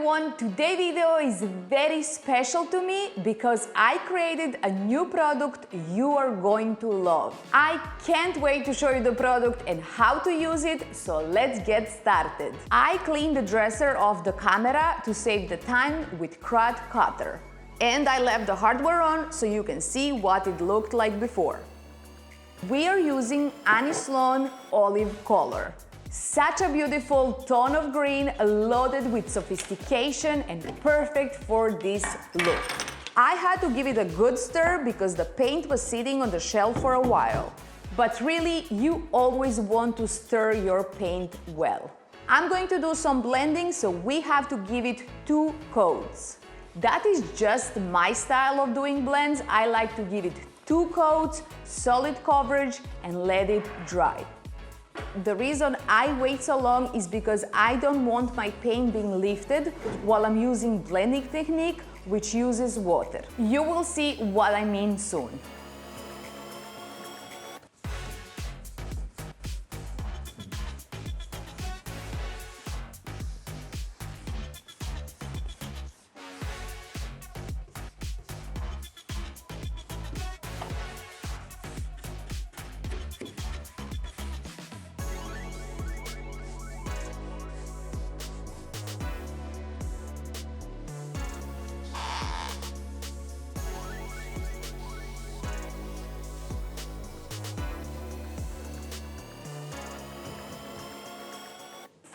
everyone, today's video is very special to me because I created a new product you are going to love. I can't wait to show you the product and how to use it, so let's get started. I cleaned the dresser of the camera to save the time with crud cutter. And I left the hardware on so you can see what it looked like before. We are using Anislon olive color. Such a beautiful tone of green, loaded with sophistication and perfect for this look. I had to give it a good stir because the paint was sitting on the shelf for a while. But really, you always want to stir your paint well. I'm going to do some blending, so we have to give it 2 coats. That is just my style of doing blends. I like to give it 2 coats, solid coverage, and let it dry. The reason I wait so long is because I don't want my paint being lifted while I'm using blending technique, which uses water. You will see what I mean soon.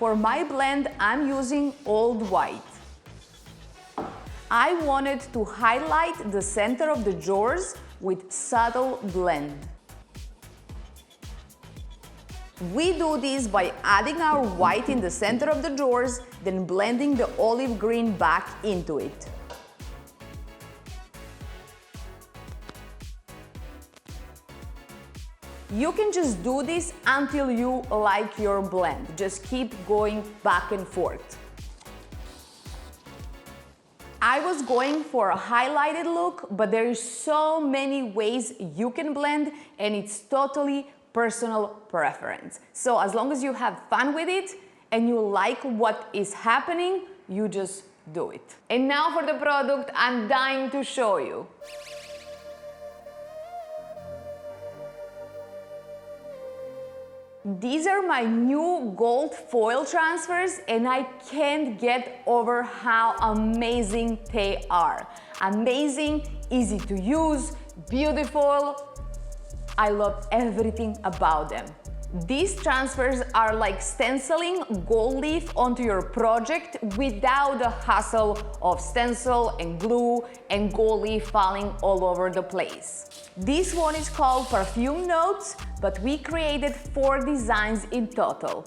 For my blend, I'm using Old White. I wanted to highlight the center of the drawers with subtle blend. We do this by adding our white in the center of the drawers, then blending the olive green back into it. You can just do this until you like your blend. Just keep going back and forth. I was going for a highlighted look, but there is so many ways you can blend, and it's totally personal preference. So as long as you have fun with it and you like what is happening, you just do it. And now for the product I'm dying to show you. These are my new gold foil transfers, and I can't get over how amazing they are. Amazing, easy to use, beautiful. I love everything about them. These transfers are like stenciling gold leaf onto your project without the hassle of stencil and glue and gold leaf falling all over the place. This one is called Perfume Notes, but we created 4 designs in total.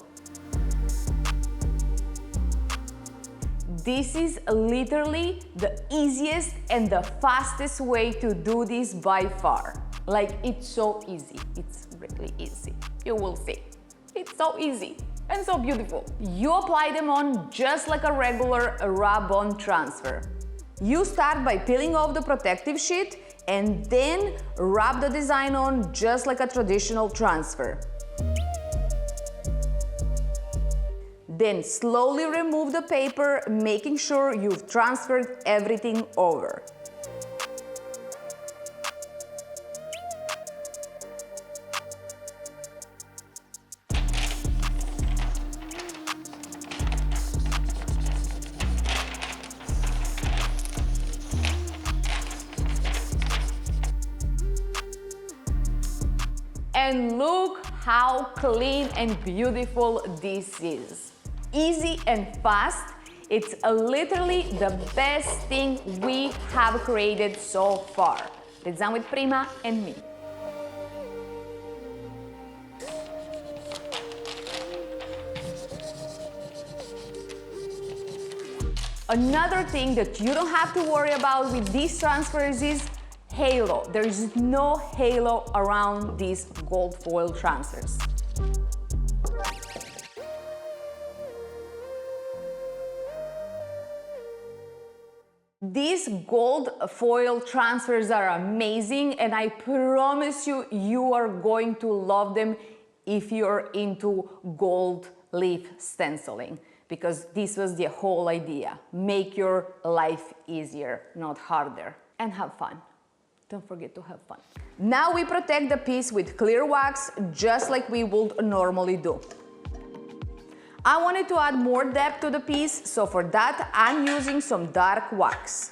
This is literally the easiest and the fastest way to do this by far. Like, it's so easy. It's really easy. You will see. It's so easy and so beautiful. You apply them on just like a regular rub-on transfer. You start by peeling off the protective sheet and then rub the design on just like a traditional transfer. Then slowly remove the paper, making sure you've transferred everything over. And look how clean and beautiful this is. Easy and fast. It's literally the best thing we have created so far. It's done with Prima and me. Another thing that you don't have to worry about with these transfers is halo. There is no halo around these gold foil transfers. These gold foil transfers are amazing, and I promise you, you are going to love them if you're into gold leaf stenciling. because this was the whole idea. Make your life easier, not harder, and have fun. Don't forget to have fun. Now we protect the piece with clear wax, just like we would normally do. I wanted to add more depth to the piece, so for that I'm using some dark wax.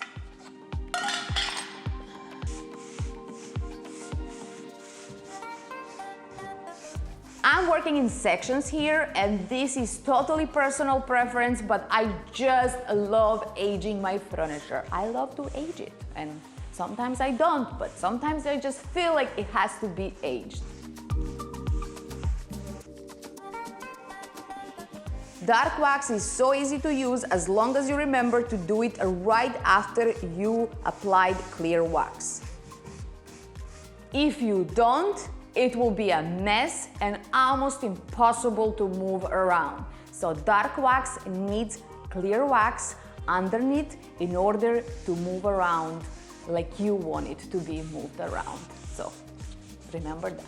I'm working in sections here, and this is totally personal preference, but I just love aging my furniture. I love to age it, and sometimes I don't, but sometimes I just feel like it has to be aged. Dark wax is so easy to use as long as you remember to do it right after you applied clear wax. If you don't, it will be a mess and almost impossible to move around. So dark wax needs clear wax underneath in order to move around like you want it to be moved around. So remember that.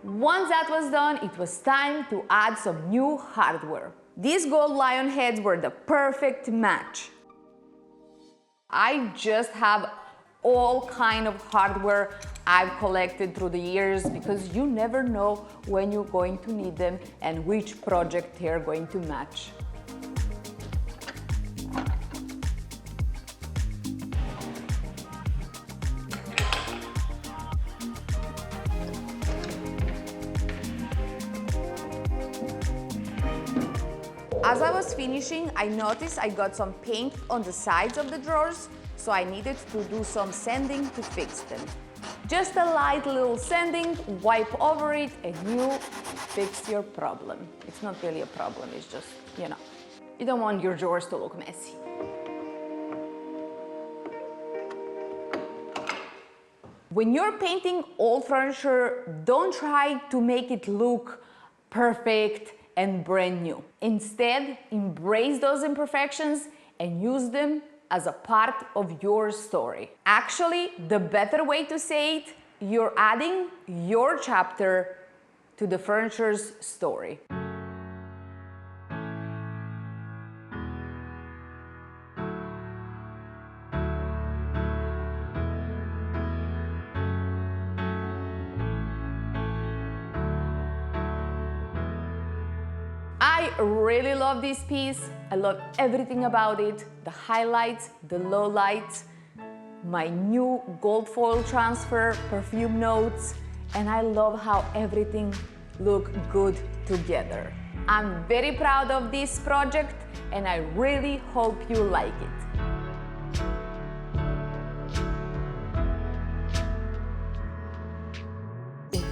Once that was done, it was time to add some new hardware. These gold lion heads were the perfect match. I just have all kind of hardware I've collected through the years because you never know when you're going to need them and which project they're going to match. As I was finishing, I noticed I got some paint on the sides of the drawers, so I needed to do some sanding to fix them. Just a light little sanding, wipe over it, and you fix your problem. It's not really a problem, it's just, you know, you don't want your drawers to look messy. When you're painting old furniture, don't try to make it look perfect and brand new. Instead, embrace those imperfections and use them as a part of your story. Actually, the better way to say it, you're adding your chapter to the furniture's story. I really love this piece. I love everything about it. The highlights, the lowlights, my new gold foil transfer, perfume notes, and I love how everything looks good together. I'm very proud of this project and I really hope you like it.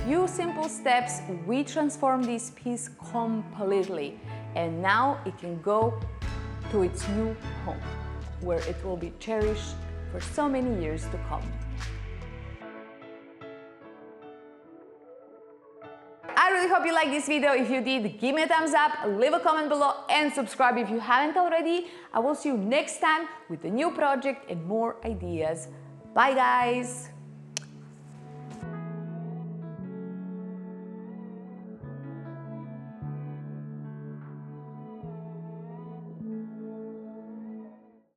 Few simple steps, we transform this piece completely, and now it can go to its new home, where it will be cherished for so many years to come. I really hope you liked this video. If you did, give me a thumbs up, leave a comment below, and subscribe if you haven't already. I will see you next time with a new project and more ideas. Bye guys!